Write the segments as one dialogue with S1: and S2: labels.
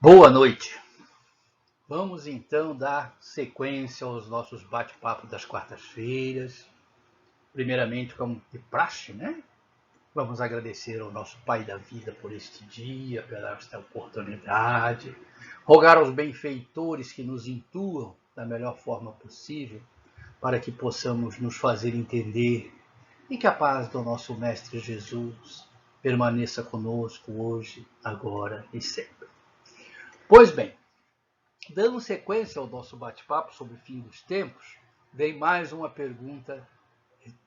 S1: Boa noite. Vamos então dar sequência aos nossos bate-papos das quartas-feiras. Primeiramente, como de praxe, né? Vamos agradecer ao nosso Pai da vida por este dia, pela esta oportunidade. Rogar aos benfeitores que nos intuam da melhor forma possível, para que possamos nos fazer entender e que a paz do nosso Mestre Jesus permaneça conosco hoje, agora e sempre. Pois bem, dando sequência ao nosso bate-papo sobre o fim dos tempos, vem mais uma pergunta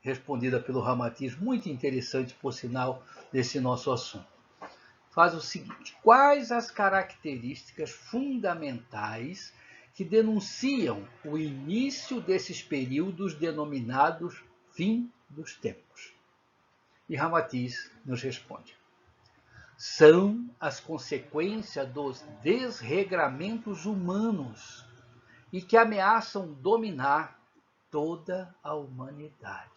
S1: respondida pelo Ramatiz, muito interessante, por sinal, desse nosso assunto. Faz o seguinte: quais as características fundamentais que denunciam o início desses períodos denominados fim dos tempos? E Ramatiz nos responde: são as consequências dos desregramentos humanos e que ameaçam dominar toda a humanidade.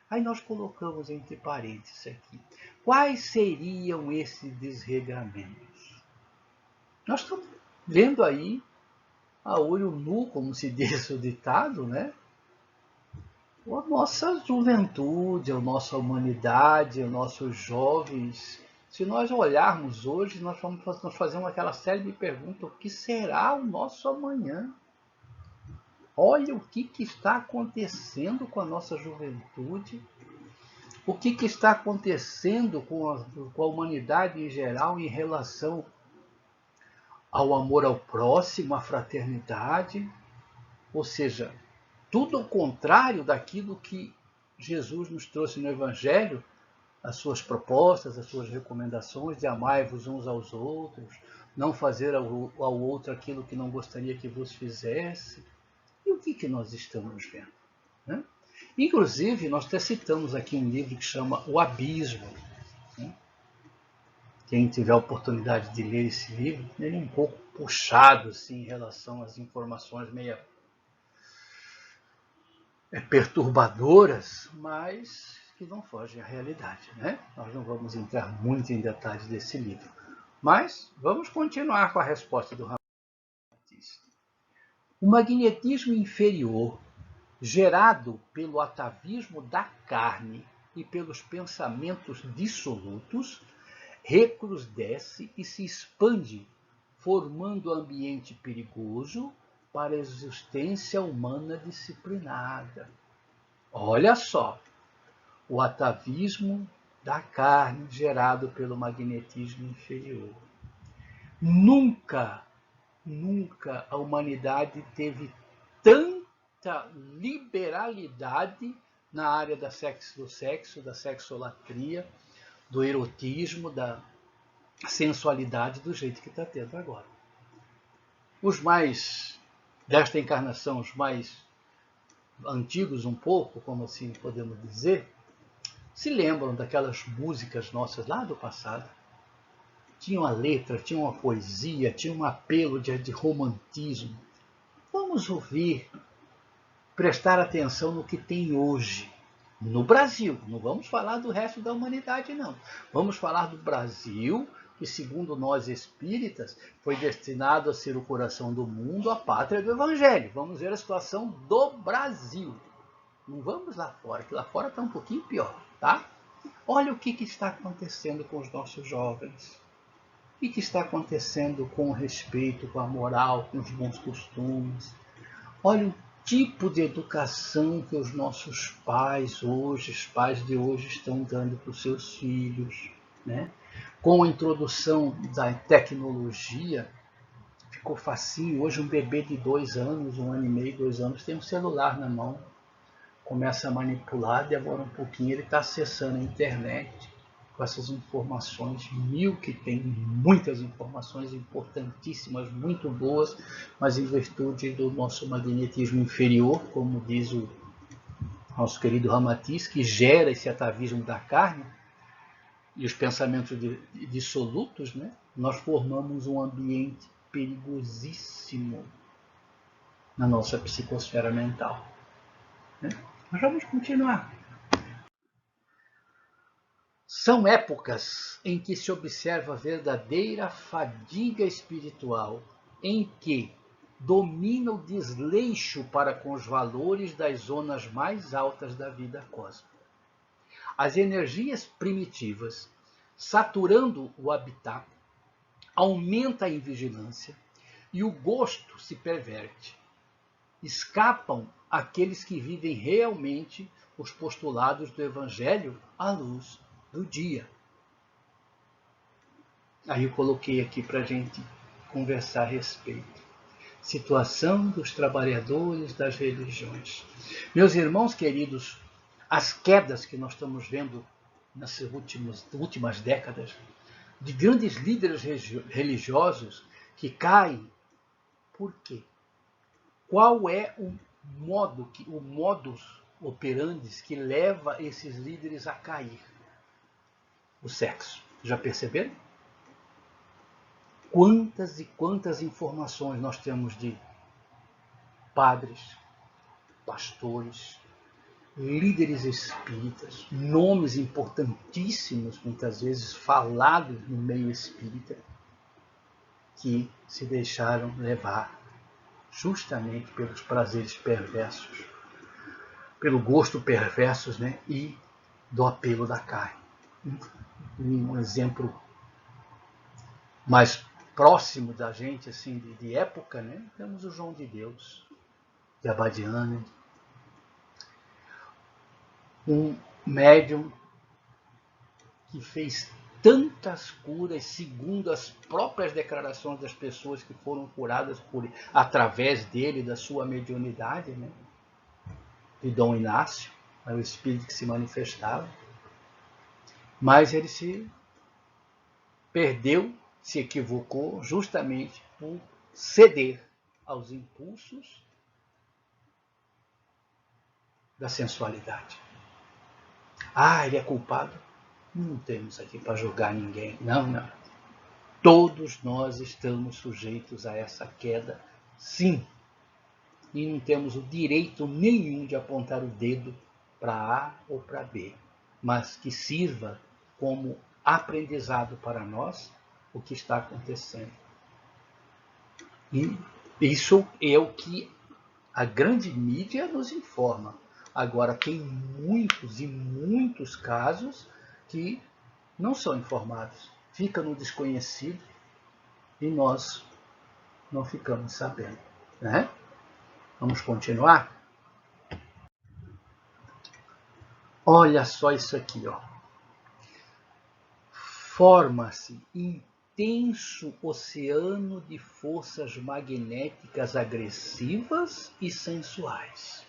S1: Aí nós colocamos entre parênteses aqui: quais seriam esses desregramentos? Nós estamos vendo aí a olho nu, como se diz o ditado, né? A nossa juventude, a nossa humanidade, os nossos jovens. Se nós olharmos hoje, nós fazemos aquela série de perguntas: o que será o nosso amanhã? Olha o que está acontecendo com a nossa juventude, o que está acontecendo com a humanidade em geral em relação ao amor ao próximo, à fraternidade, ou seja, tudo ao contrário daquilo que Jesus nos trouxe no Evangelho, as suas propostas, as suas recomendações de amai-vos uns aos outros, não fazer ao outro aquilo que não gostaria que vos fizesse. E o que nós estamos vendo? Né? Inclusive, nós até citamos aqui um livro que chama O Abismo. Né? Quem tiver a oportunidade de ler esse livro, ele é um pouco puxado assim, em relação às informações meio perturbadoras, mas que não fogem à realidade. Né? Nós não vamos entrar muito em detalhes desse livro. Mas vamos continuar com a resposta do Ramatiz. O magnetismo inferior, gerado pelo atavismo da carne e pelos pensamentos dissolutos, recrudesce e se expande, formando ambiente perigoso para a existência humana disciplinada. Olha só, o atavismo da carne gerado pelo magnetismo inferior. Nunca a humanidade teve tanta liberalidade na área do sexo, da sexolatria, do erotismo, da sensualidade do jeito que está tendo agora. Os mais desta encarnação, os mais antigos um pouco, como assim podemos dizer, se lembram daquelas músicas nossas lá do passado. Tinha uma letra, tinha uma poesia, tinha um apelo de romantismo. Vamos ouvir, prestar atenção no que tem hoje, no Brasil. Não vamos falar do resto da humanidade, não. Vamos falar do Brasil, que, segundo nós espíritas, foi destinado a ser o coração do mundo, a pátria do Evangelho. Vamos ver a situação do Brasil. Não vamos lá fora, que lá fora está um pouquinho pior, tá? Olha o que está acontecendo com os nossos jovens. O que está acontecendo com o respeito, com a moral, com os bons costumes. Olha o tipo de educação que os nossos pais hoje, os pais de hoje estão dando para os seus filhos. Né? Com a introdução da tecnologia, ficou facinho. Hoje um bebê de 2 anos, 1 ano e meio, 2 anos, tem um celular na mão. Começa a manipular, demora um pouquinho, ele está acessando a internet com essas informações, que tem, muitas informações importantíssimas, muito boas, mas em virtude do nosso magnetismo inferior, como diz o nosso querido Ramatiz, que gera esse atavismo da carne e os pensamentos dissolutos, né? Nós formamos um ambiente perigosíssimo na nossa psicosfera mental. Né? Mas vamos continuar. São épocas em que se observa a verdadeira fadiga espiritual, em que domina o desleixo para com os valores das zonas mais altas da vida cósmica. As energias primitivas, saturando o habitat, aumenta a invigilância e o gosto se perverte. Escapam aqueles que vivem realmente os postulados do Evangelho à luz do dia. Aí eu coloquei aqui para a gente conversar a respeito. Situação dos trabalhadores das religiões. Meus irmãos queridos, as quedas que nós estamos vendo nessas últimas décadas, de grandes líderes religiosos que caem, por quê? Qual é o modus operandi que leva esses líderes a cair? O sexo. Já perceberam? Quantas e quantas informações nós temos de padres, pastores, líderes espíritas, nomes importantíssimos, muitas vezes falados no meio espírita, que se deixaram levar justamente pelos prazeres perversos, pelo gosto perversos, né? E do apelo da carne. Um exemplo mais próximo da gente, assim, de época, né? Temos o João de Deus, de Abadiânia, um médium que fez tantas curas, segundo as próprias declarações das pessoas que foram curadas através dele, da sua mediunidade, né? De Dom Inácio, o espírito que se manifestava. Mas ele se perdeu, se equivocou, justamente por ceder aos impulsos da sensualidade. Ah, ele é culpado? Não temos aqui para julgar ninguém. Não, não. Todos nós estamos sujeitos a essa queda, sim. E não temos o direito nenhum de apontar o dedo para A ou para B, mas que sirva como aprendizado para nós o que está acontecendo. E isso é o que a grande mídia nos informa. Agora, tem muitos e muitos casos que não são informados, fica no desconhecido e nós não ficamos sabendo, né? Vamos continuar? Olha só isso aqui, ó. Forma-se intenso oceano de forças magnéticas agressivas e sensuais,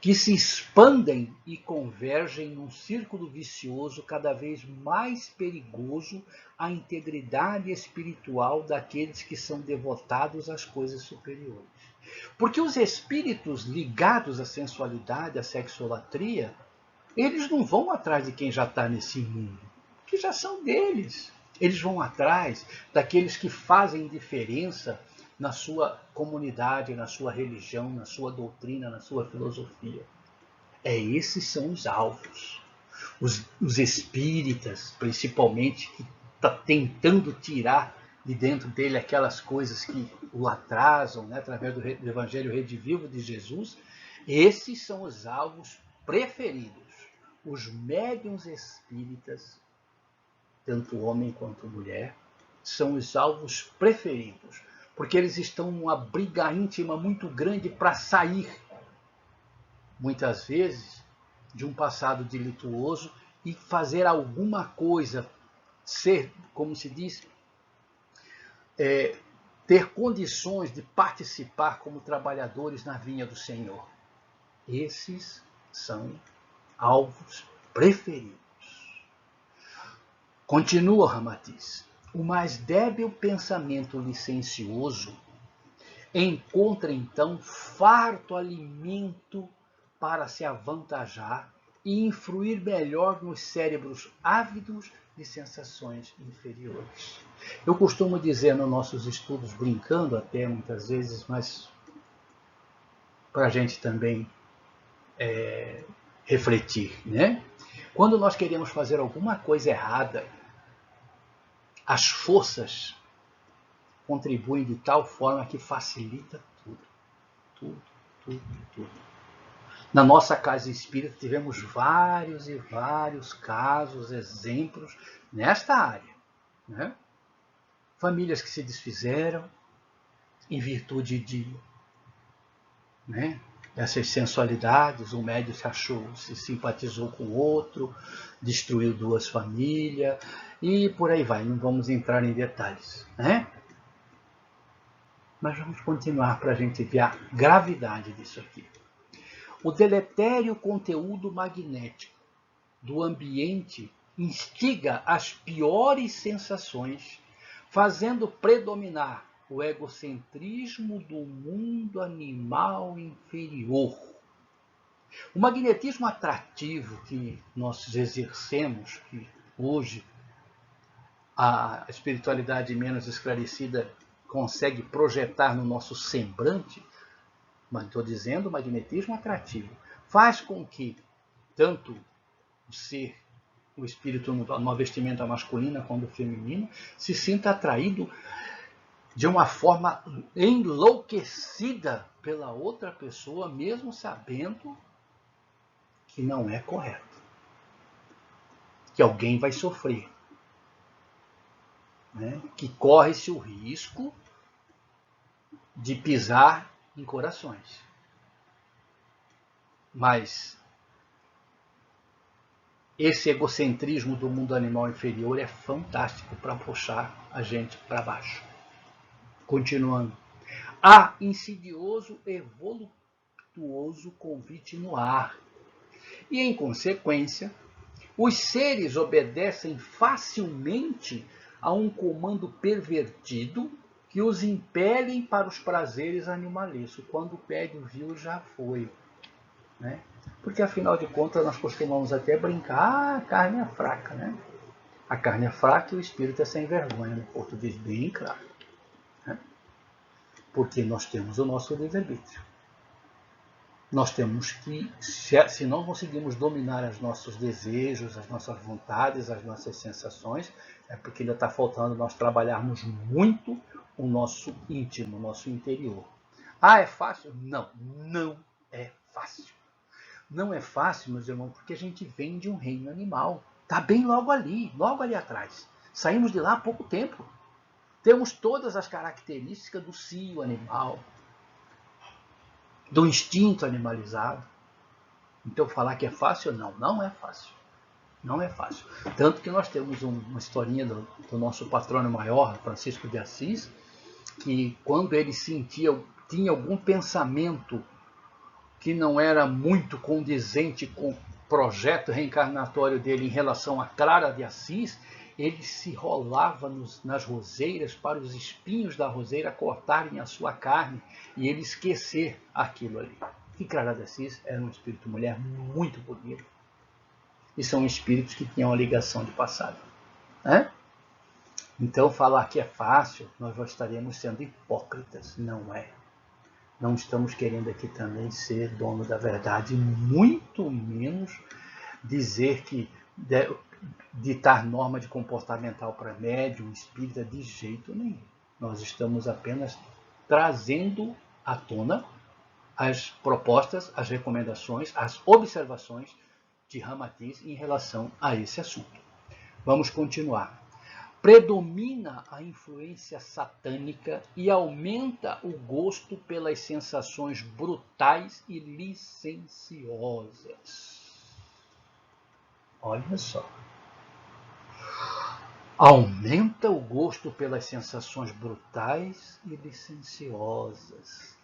S1: que se expandem e convergem num círculo vicioso cada vez mais perigoso à integridade espiritual daqueles que são devotados às coisas superiores. Porque os espíritos ligados à sensualidade, à sexolatria, eles não vão atrás de quem já está nesse mundo, que já são deles. Eles vão atrás daqueles que fazem diferença na sua comunidade, na sua religião, na sua doutrina, na sua filosofia. Esses são os alvos. Os espíritas, principalmente, que estão tentando tirar de dentro dele aquelas coisas que o atrasam, né, através do Evangelho redivivo de Jesus, esses são os alvos preferidos. Os médiuns espíritas, tanto homem quanto mulher, são os alvos preferidos, porque eles estão numa briga íntima muito grande para sair, muitas vezes, de um passado delituoso e fazer alguma coisa, ser, como se diz, ter condições de participar como trabalhadores na vinha do Senhor. Esses são alvos preferidos. Continua Ramatiz. O mais débil pensamento licencioso encontra então farto alimento para se avantajar e influir melhor nos cérebros ávidos de sensações inferiores. Eu costumo dizer nos nossos estudos, brincando até muitas vezes, mas para a gente também refletir, né? Quando nós queremos fazer alguma coisa errada, as forças contribuem de tal forma que facilita tudo, tudo, tudo, tudo. Na nossa casa espírita tivemos vários e vários casos, exemplos nesta área, né? Famílias que se desfizeram em virtude de, né, essas sensualidades. Um médium se achou, se simpatizou com o outro, destruiu duas famílias e por aí vai. Não vamos entrar em detalhes, né? Mas vamos continuar para a gente ver a gravidade disso aqui. O deletério conteúdo magnético do ambiente instiga as piores sensações, fazendo predominar o egocentrismo do mundo animal inferior. O magnetismo atrativo que nós exercemos, que hoje a espiritualidade menos esclarecida consegue projetar no nosso semblante, mas estou dizendo magnetismo atrativo, faz com que tanto o ser, o espírito numa vestimenta masculina quanto feminina, se sinta atraído de uma forma enlouquecida pela outra pessoa, mesmo sabendo que não é correto, que alguém vai sofrer, né? Que corre-se o risco de pisar em corações. Mas esse egocentrismo do mundo animal inferior é fantástico para puxar a gente para baixo. Continuando. Há insidioso e voluptuoso convite no ar. E, em consequência, os seres obedecem facilmente a um comando pervertido que os impelem para os prazeres animalescos. Quando o pé do viu, já foi, né? Porque, afinal de contas, nós costumamos até brincar, a carne é fraca, né? A carne é fraca e o espírito é sem vergonha, no português bem claro, né? Porque nós temos o nosso livre-arbítrio. Nós temos que, se não conseguimos dominar os nossos desejos, as nossas vontades, as nossas sensações, é porque ainda está faltando nós trabalharmos muito o nosso íntimo, o nosso interior. Ah, é fácil? Não, não é fácil. Não é fácil, meus irmãos, porque a gente vem de um reino animal. Está bem logo ali atrás. Saímos de lá há pouco tempo. Temos todas as características do cio animal, do instinto animalizado. Então, falar que é fácil, não, não é fácil. Não é fácil. Tanto que nós temos uma historinha do nosso patrono maior, Francisco de Assis, que quando ele tinha algum pensamento que não era muito condizente com o projeto reencarnatório dele em relação a Clara de Assis, ele se rolava nas roseiras para os espinhos da roseira cortarem a sua carne e ele esquecer aquilo ali. E Clara de Assis era um espírito mulher muito bonito. E são espíritos que tinham uma ligação de passado, né? Então, falar que é fácil, nós já estaríamos sendo hipócritas. Não é. Não estamos querendo aqui também ser dono da verdade, muito menos dizer que ditar norma de comportamental para médium, espírita, de jeito nenhum. Nós estamos apenas trazendo à tona as propostas, as recomendações, as observações de Ramatiz em relação a esse assunto. Vamos continuar. Predomina a influência satânica e aumenta o gosto pelas sensações brutais e licenciosas. Olha só. Aumenta o gosto pelas sensações brutais e licenciosas.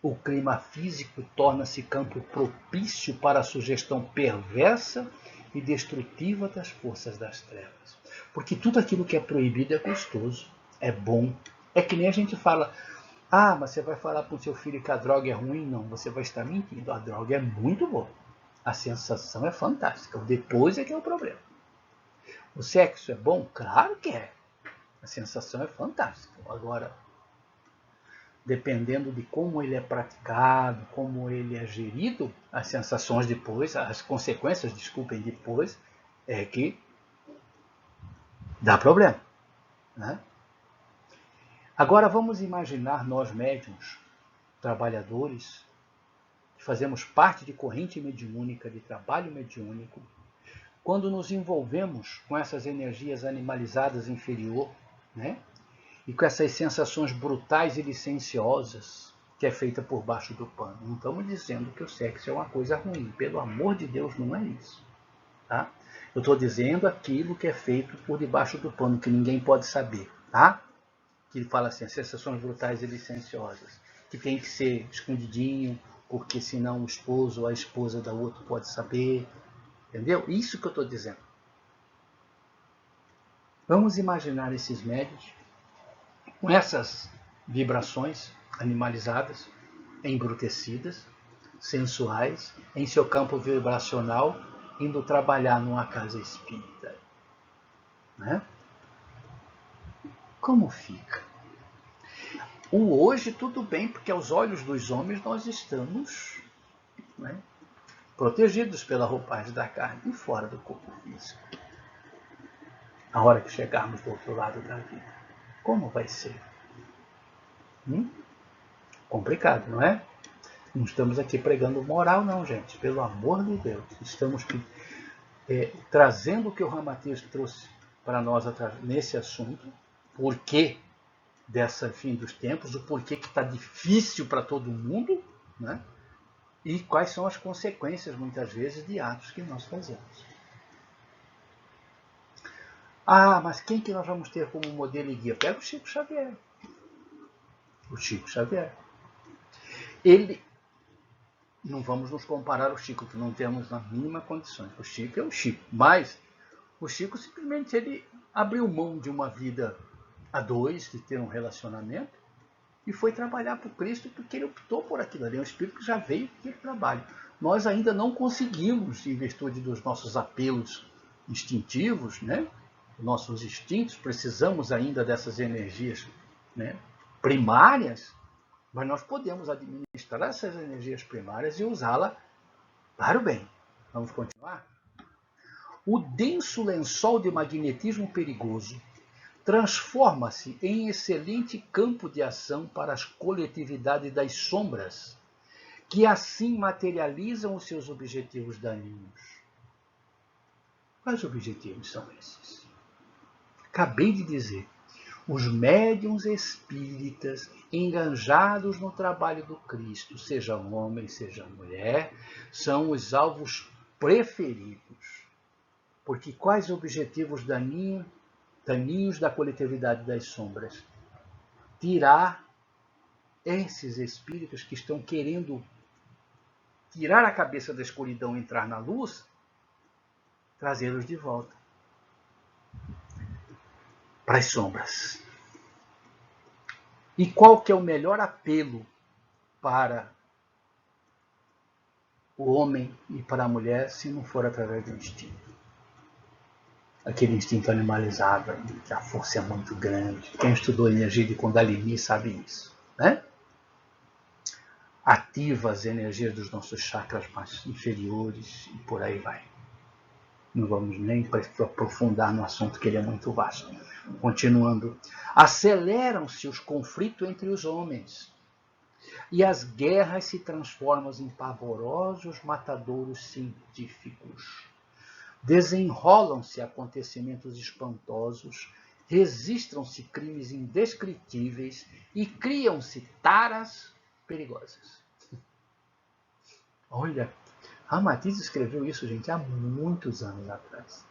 S1: O clima físico torna-se campo propício para a sugestão perversa e destrutiva das forças das trevas. Porque tudo aquilo que é proibido é gostoso, é bom. É que nem a gente fala, ah, mas você vai falar para o seu filho que a droga é ruim? Não, você vai estar mentindo. A droga é muito boa. A sensação é fantástica. O depois é que é o problema. O sexo é bom? Claro que é. A sensação é fantástica. Agora, dependendo de como ele é praticado, como ele é gerido, as sensações depois, as consequências, desculpem, depois, é que dá problema, né? Agora vamos imaginar nós médiuns, trabalhadores, que fazemos parte de corrente mediúnica, de trabalho mediúnico, quando nos envolvemos com essas energias animalizadas inferior, né? E com essas sensações brutais e licenciosas que é feita por baixo do pano. Não estamos dizendo que o sexo é uma coisa ruim. Pelo amor de Deus, não é isso. Tá? Eu estou dizendo aquilo que é feito por debaixo do pano, que ninguém pode saber. Tá? Que ele fala assim, sensações brutais e licenciosas, que tem que ser escondidinho, porque senão o esposo ou a esposa da outra pode saber. Entendeu? Isso que eu estou dizendo. Vamos imaginar esses médios com essas vibrações animalizadas, embrutecidas, sensuais, em seu campo vibracional, indo trabalhar numa casa espírita. Né? Como fica? O hoje tudo bem, porque aos olhos dos homens nós estamos, né, protegidos pela roupagem da carne e fora do corpo físico. A hora que chegarmos do outro lado da vida, como vai ser? Complicado, não é? Não estamos aqui pregando moral, não, gente. Pelo amor de Deus. Estamos trazendo o que o Ramatiz trouxe para nós nesse assunto. Por que dessa fim dos tempos? O porquê que está difícil para todo mundo, né? E quais são as consequências, muitas vezes, de atos que nós fazemos. Ah, mas quem que nós vamos ter como modelo e guia? Pega o Chico Xavier. O Chico Xavier. Ele... Não vamos nos comparar ao Chico, que não temos na mínima condições. O Chico é o Chico. Mas o Chico simplesmente ele abriu mão de uma vida a dois, de ter um relacionamento, e foi trabalhar para o Cristo porque ele optou por aquilo ali. É um espírito que já veio para aquele trabalho. Nós ainda não conseguimos, em virtude dos nossos apelos instintivos, né? Nossos instintos, precisamos ainda dessas energias, né, primárias, mas nós podemos administrar essas energias primárias e usá-la para o bem. Vamos continuar? O denso lençol de magnetismo perigoso transforma-se em excelente campo de ação para as coletividades das sombras, que assim materializam os seus objetivos daninhos. Quais objetivos são esses? Acabei de dizer. Os médiuns espíritas engajados no trabalho do Cristo, seja homem, seja mulher, são os alvos preferidos. Porque quais objetivos daninhos da coletividade das sombras? Tirar esses espíritos que estão querendo tirar a cabeça da escuridão e entrar na luz, trazê-los de volta para as sombras. E qual que é o melhor apelo para o homem e para a mulher, se não for através do instinto? Aquele instinto animalizado, que a força é muito grande. Quem estudou energia de Kundalini sabe isso, né? Ativa as energias dos nossos chakras mais inferiores e por aí vai. Não vamos nem aprofundar no assunto, que ele é muito vasto. Continuando. Aceleram-se os conflitos entre os homens, e as guerras se transformam em pavorosos matadouros científicos. Desenrolam-se acontecimentos espantosos, registram-se crimes indescritíveis e criam-se taras perigosas. Olha, Ramatiz escreveu isso, gente, há muitos anos atrás.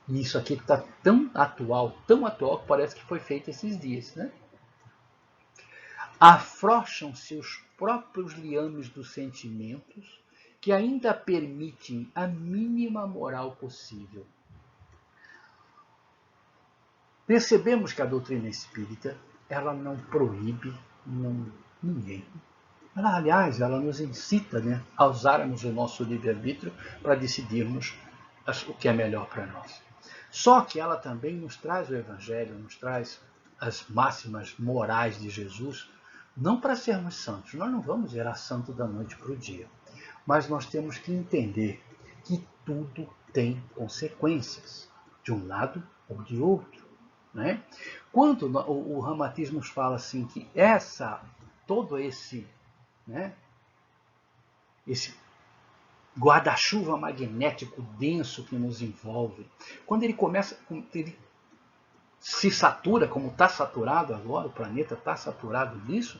S1: E isso aqui está tão atual, que parece que foi feito esses dias, né? Afrouxam-se os próprios liames dos sentimentos, que ainda permitem a mínima moral possível. Percebemos que a doutrina espírita, ela não proíbe ninguém. Aliás, ela nos incita, né, a usarmos o nosso livre-arbítrio para decidirmos o que é melhor para nós. Só que ela também nos traz o Evangelho, nos traz as máximas morais de Jesus, não para sermos santos. Nós não vamos virar santo da noite para o dia. Mas nós temos que entender que tudo tem consequências, de um lado ou de outro. Né? Quando o ramatismo fala assim que todo esse guarda-chuva magnético denso que nos envolve, quando ele ele se satura, como está saturado agora, o planeta está saturado disso,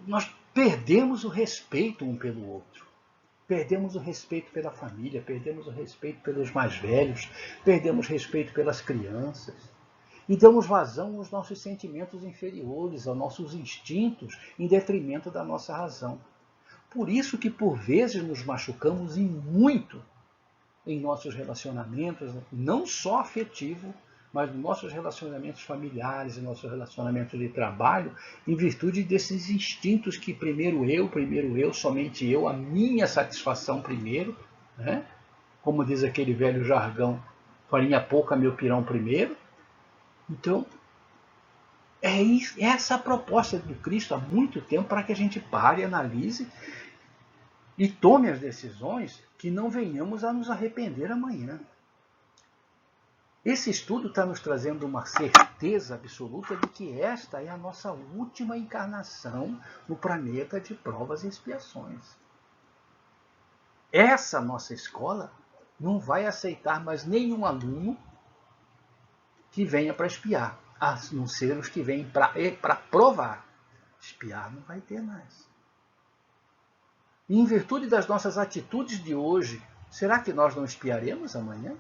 S1: nós perdemos o respeito um pelo outro. Perdemos o respeito pela família, perdemos o respeito pelos mais velhos, perdemos respeito pelas crianças. E damos vazão aos nossos sentimentos inferiores, aos nossos instintos, em detrimento da nossa razão. Por isso que, por vezes, nos machucamos e muito em nossos relacionamentos, não só afetivo, mas nos nossos relacionamentos familiares, em nossos relacionamentos de trabalho, em virtude desses instintos que primeiro eu, somente eu, a minha satisfação primeiro, né? Como diz aquele velho jargão, farinha pouca, meu pirão primeiro. Então, essa a proposta do Cristo há muito tempo, para que a gente pare, analise e tome as decisões que não venhamos a nos arrepender amanhã. Esse estudo está nos trazendo uma certeza absoluta de que esta é a nossa última encarnação no planeta de provas e expiações. Essa nossa escola não vai aceitar mais nenhum aluno que venha para espiar, a não ser os que vêm para provar. Espiar não vai ter mais. E em virtude das nossas atitudes de hoje, será que nós não espiaremos amanhã?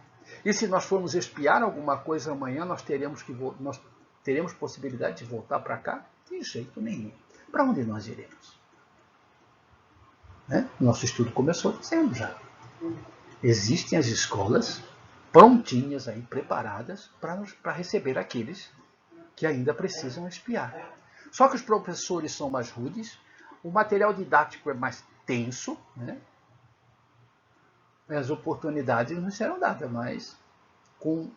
S1: E se nós formos espiar alguma coisa amanhã, nós teremos possibilidade de voltar para cá? De jeito nenhum. Para onde nós iremos? Né? Nosso estudo começou dizendo já. Existem as escolas prontinhas, aí, preparadas para receber aqueles que ainda precisam espiar. Só que os professores são mais rudes, o material didático é mais tenso, né? As oportunidades não serão dadas, mas com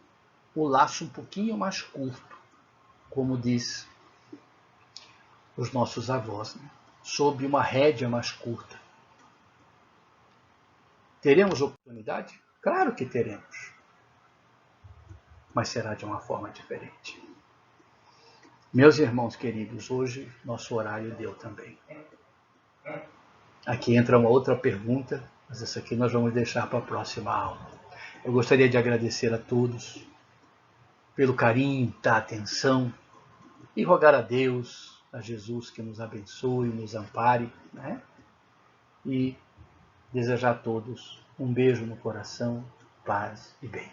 S1: o laço um pouquinho mais curto, como diz os nossos avós, né? Sob uma rédea mais curta. Teremos oportunidade? Claro que teremos, mas será de uma forma diferente. Meus irmãos queridos, hoje nosso horário deu também. Aqui entra uma outra pergunta, mas essa aqui nós vamos deixar para a próxima aula. Eu gostaria de agradecer a todos pelo carinho, da atenção, e rogar a Deus, a Jesus, que nos abençoe, nos ampare, né? E desejar a todos um beijo no coração, paz e bem.